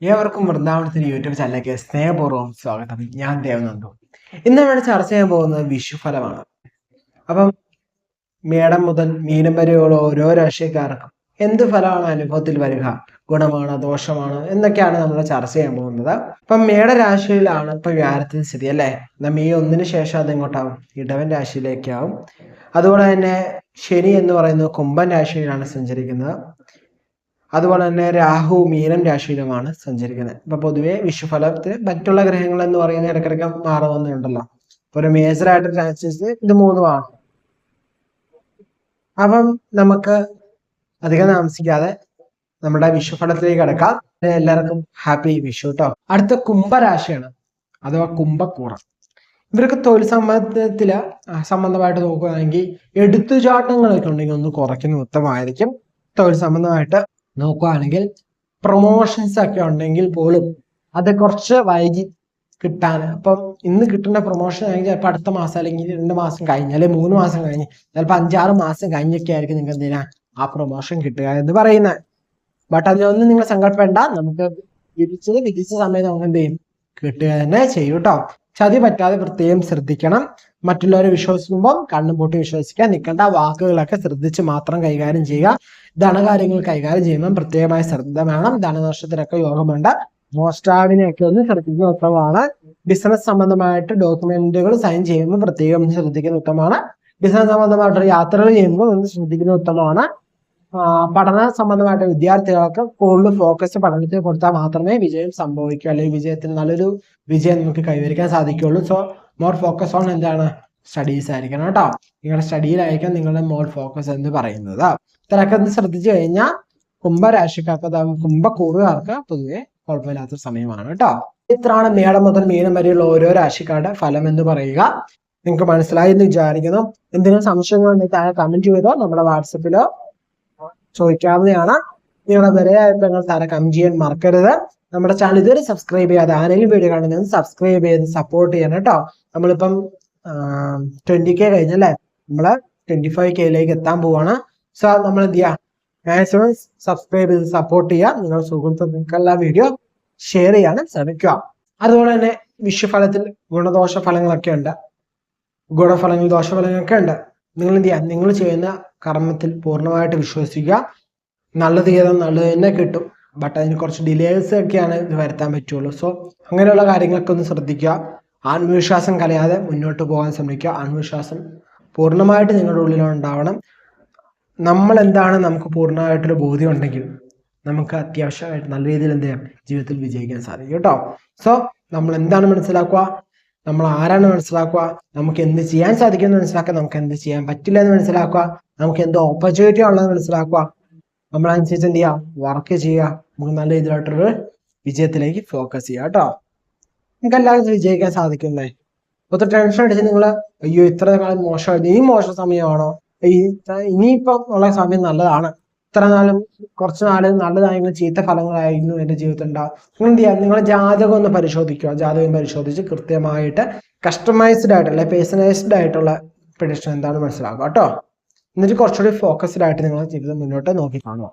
ഏവർക്കും വൃന്ദാവനത്തിന് യൂട്യൂബ് ചാനലിലേക്ക് സ്നേഹപൂർവ്വം സ്വാഗതം. ഞാൻ ദേവനന്ദു. ഇന്ന് നമ്മൾ ചർച്ച ചെയ്യാൻ പോകുന്നത് വിഷുഫലമാണ്. അപ്പം മേടം മുതൽ മീനം വരെയുള്ള ഓരോ രാശിക്കാർക്കും എന്ത് ഫലമാണ് അനുഭവത്തിൽ വരിക, ഗുണമാണോ ദോഷമാണോ എന്നൊക്കെയാണ് നമ്മൾ ചർച്ച ചെയ്യാൻ പോകുന്നത്. അപ്പം മേടരാശിയിലാണ് ഇപ്പൊ വ്യാഴത്തിന്റെ സ്ഥിതി അല്ലേ. മെയ് 1 ശേഷം അത് എങ്ങോട്ടാവും? ഇടവൻ രാശിയിലേക്കാവും. അതുപോലെ തന്നെ ശനി എന്ന് പറയുന്നത് കുംഭൻ രാശിയിലാണ് സഞ്ചരിക്കുന്നത്. അതുപോലെ തന്നെ രാഹു മീനം രാശിയിലുമാണ് സഞ്ചരിക്കുന്നത്. ഇപ്പൊ പൊതുവെ വിഷുഫലത്തിൽ മറ്റുള്ള ഗ്രഹങ്ങൾ എന്ന് പറയുന്നത് ഇടയ്ക്കിടയ്ക്ക് മാറുന്നുണ്ടല്ലോ. ഒരു മേജർ ആയിട്ട് ട്രാൻസിറ്റ് ഇത് മൂന്നുമാണ്. അപ്പം നമുക്ക് അധികം താമസിക്കാതെ നമ്മുടെ വിഷുഫലത്തിലേക്ക് കിടക്കാം. എല്ലാവർക്കും ഹാപ്പി വിഷു കേട്ടോ. അടുത്ത കുംഭരാശിയാണ്, അഥവാ കുംഭക്കൂറം. ഇവർക്ക് തൊഴിൽ സംബന്ധമായിട്ട് നോക്കുകയാണെങ്കിൽ എടുത്തുചാട്ടങ്ങളൊക്കെ ഉണ്ടെങ്കിൽ ഒന്ന് കുറയ്ക്കുന്ന ഉത്തമമായിരിക്കും. തൊഴിൽ സംബന്ധമായിട്ട് നോക്കുകയാണെങ്കിൽ പ്രൊമോഷൻസ് ഒക്കെ ഉണ്ടെങ്കിൽ പോലും അത് കുറച്ച് വൈകി കിട്ടാൻ. അപ്പം ഇന്ന് കിട്ടുന്ന പ്രൊമോഷൻ ആണെങ്കിൽ ചിലപ്പോൾ അടുത്ത മാസം അല്ലെങ്കിൽ 2 മാസം കഴിഞ്ഞ് അല്ലെങ്കിൽ 3 മാസം കഴിഞ്ഞ് ചിലപ്പോൾ 5-6 മാസം കഴിഞ്ഞൊക്കെ ആയിരിക്കും നിങ്ങൾക്ക് എന്തിനാ ആ പ്രൊമോഷൻ കിട്ടുക എന്ന് പറയുന്നത്. ബട്ട് അതിനൊന്നും നിങ്ങൾ സങ്കല്പേണ്ട, നമുക്ക് വിധിച്ച സമയത്ത് നമുക്ക് എന്ത് ചെയ്യും, കിട്ടുക തന്നെ ചെയ്യും കേട്ടോ. ചതി പറ്റാതെ പ്രത്യേകം ശ്രദ്ധിക്കണം. മറ്റുള്ളവരെ വിശ്വസിക്കുമ്പോൾ കണ്ണും പൂട്ടി വിശ്വസിക്കാൻ നിൽക്കേണ്ട. വാക്കുകളൊക്കെ ശ്രദ്ധിച്ച് മാത്രം കൈകാര്യം ചെയ്യുക. ധനകാര്യങ്ങൾ കൈകാര്യം ചെയ്യുമ്പോൾ പ്രത്യേകമായ ശ്രദ്ധ വേണം. ധനനഷ്ടത്തിനൊക്കെ യോഗമുണ്ട്. മോഷ്ടാവിനെയൊക്കെ ഒന്ന് ശ്രദ്ധിക്കുന്ന ഉത്തമമാണ്. ബിസിനസ് സംബന്ധമായിട്ട് ഡോക്യുമെന്റുകൾ സൈൻ ചെയ്യുമ്പോൾ പ്രത്യേകം ശ്രദ്ധിക്കുന്ന ഉത്തമമാണ്. ബിസിനസ് സംബന്ധമായിട്ട് യാത്രകൾ ചെയ്യുമ്പോൾ ഒന്ന് ശ്രദ്ധിക്കുന്ന ഉത്തമമാണ്. പഠന സംബന്ധമായിട്ട് വിദ്യാർത്ഥികൾക്ക് കൂടുതൽ ഫോക്കസ് പഠനത്തിൽ കൊടുത്താൽ മാത്രമേ വിജയം സംഭവിക്കൂ, അല്ലെങ്കിൽ വിജയത്തിന് നല്ലൊരു വിജയം നമുക്ക് കൈവരിക്കാൻ സാധിക്കുള്ളൂ. സോ മോർ ഫോക്കസ് ഓൺ എന്താണ്, സ്റ്റഡീസ് ആയിരിക്കണം കേട്ടോ. നിങ്ങളുടെ സ്റ്റഡിയിലായിരിക്കും നിങ്ങളുടെ മോർ ഫോക്കസ് എന്ന് പറയുന്നത്. ഇത്രയൊക്കെ ഒന്ന് ശ്രദ്ധിച്ചു കഴിഞ്ഞാൽ കുംഭരാശിക്കാർക്ക്, കുംഭക്കൂറുകാർക്ക് പൊതുവെ കുഴപ്പമില്ലാത്ത സമയമാണ് കേട്ടോ. ഇത്രയാണ് മേടം മുതൽ മീനം വരെയുള്ള ഓരോ രാശിക്കാരുടെ ഫലം എന്ന് പറയുക. നിങ്ങൾക്ക് മനസ്സിലായി എന്ന് വിചാരിക്കുന്നു. എന്തെങ്കിലും സംശയങ്ങളുണ്ടെങ്കിൽ താഴെ കമന്റ് ചെയ്തോ, നമ്മുടെ വാട്സപ്പിലോ ചോദിക്കാവുന്നതാണ്. നിങ്ങളുടെ വിലയായിട്ട് താരം കമന്റ് ചെയ്യാൻ മറക്കരുത്. നമ്മുടെ ചാനൽ ഇതുവരെ സബ്സ്ക്രൈബ് ചെയ്യാതെ ആരെങ്കിലും വീഡിയോ കാണുന്നത് സബ്സ്ക്രൈബ് ചെയ്ത് സപ്പോർട്ട് ചെയ്യണം കേട്ടോ. നമ്മളിപ്പം 20K കഴിഞ്ഞല്ലേ, നമ്മള് 25Kയിലേക്ക് എത്താൻ പോവാണ്. സോ നമ്മൾ എന്ത് ചെയ്യുക, മാക്സിമം സബ്സ്ക്രൈബ് ചെയ്ത് സപ്പോർട്ട് ചെയ്യുക. നിങ്ങളുടെ സുഹൃത്തുക്കൾക്കെല്ലാം വീഡിയോ ഷെയർ ചെയ്യാനും ശ്രമിക്കുക. അതുപോലെ തന്നെ വിഷുഫലത്തിൽ ഗുണദോഷ ഫലങ്ങളൊക്കെ ഉണ്ട്, ഗുണഫലങ്ങൾ ദോഷഫലങ്ങളൊക്കെ ഉണ്ട്. നിങ്ങൾ എന്ത് ചെയ്യുക, നിങ്ങൾ ചെയ്യുന്ന കർമ്മത്തിൽ പൂർണ്ണമായിട്ട് വിശ്വസിക്കുക. നല്ലത് ചെയ്താൽ നല്ലത് തന്നെ കിട്ടും. ബട്ട് അതിന് കുറച്ച് ഡിലേസ് ഒക്കെയാണ് ഇത് വരുത്താൻ പറ്റുള്ളൂ. സോ അങ്ങനെയുള്ള കാര്യങ്ങളൊക്കെ ഒന്ന് ശ്രദ്ധിക്കുക. ആത്മവിശ്വാസം കലയാതെ മുന്നോട്ട് പോകാൻ ശ്രമിക്കുക. ആത്മവിശ്വാസം പൂർണ്ണമായിട്ട് നിങ്ങളുടെ ഉള്ളിലുണ്ടാവണം. നമ്മൾ എന്താണ് നമുക്ക് പൂർണ്ണമായിട്ടൊരു ബോധ്യം ഉണ്ടെങ്കിൽ നമുക്ക് അത്യാവശ്യമായിട്ട് നല്ല രീതിയിൽ എന്ത് ചെയ്യാം, ജീവിതത്തിൽ വിജയിക്കാൻ സാധിക്കും കേട്ടോ. സോ നമ്മൾ എന്താണ് മനസ്സിലാക്കുക, നമ്മൾ ആരാണ് മനസ്സിലാക്കുക, നമുക്ക് എന്ത് ചെയ്യാൻ സാധിക്കും എന്ന് മനസ്സിലാക്കുക, നമുക്ക് എന്ത് ചെയ്യാൻ പറ്റില്ല എന്ന് മനസ്സിലാക്കുക, നമുക്ക് എന്ത് ഓപ്പർച്യൂണിറ്റി ഉള്ളതെന്ന് മനസ്സിലാക്കുക. നമ്മളനുസരിച്ച് എന്ത് ചെയ്യുക, വർക്ക് ചെയ്യുക. നമുക്ക് നല്ല രീതിയിലായിട്ടൊരു വിജയത്തിലേക്ക് ഫോക്കസ് ചെയ്യുക കേട്ടോ. നിങ്ങൾക്ക് എല്ലാവരും വിജയിക്കാൻ സാധിക്കുന്നേ. ഒത്തിരി ടെൻഷൻ അടിച്ച് നിങ്ങൾ അയ്യോ ഇത്ര കാലം മോശമായിരുന്നു, ഇനി മോശം സമയമാണോ, ഇനിയിപ്പം ഉള്ള സമയം നല്ലതാണ്, ഇത്ര നാളും കുറച്ച് നാള് നല്ലതായെങ്കിലും ചീത്ത ഫലങ്ങളായിരുന്നു എന്റെ ജീവിതത്തിൽ ഉണ്ടാവും. നിങ്ങൾ എന്ത് ചെയ്യുക, നിങ്ങളുടെ ജാതകം ഒന്ന് പരിശോധിക്കുക. ജാതകം പരിശോധിച്ച് കൃത്യമായിട്ട് കസ്റ്റമൈസ്ഡ് ആയിട്ടുള്ള പേഴ്സണലൈസ്ഡ് ആയിട്ടുള്ള പ്രഡിക്ഷൻ എന്താണെന്ന് മനസ്സിലാക്കുക കേട്ടോ. എന്നിട്ട് കുറച്ചുകൂടി ഫോക്കസ്ഡ് ആയിട്ട് നിങ്ങളുടെ ജീവിതം മുന്നോട്ട് നോക്കി കാണുക.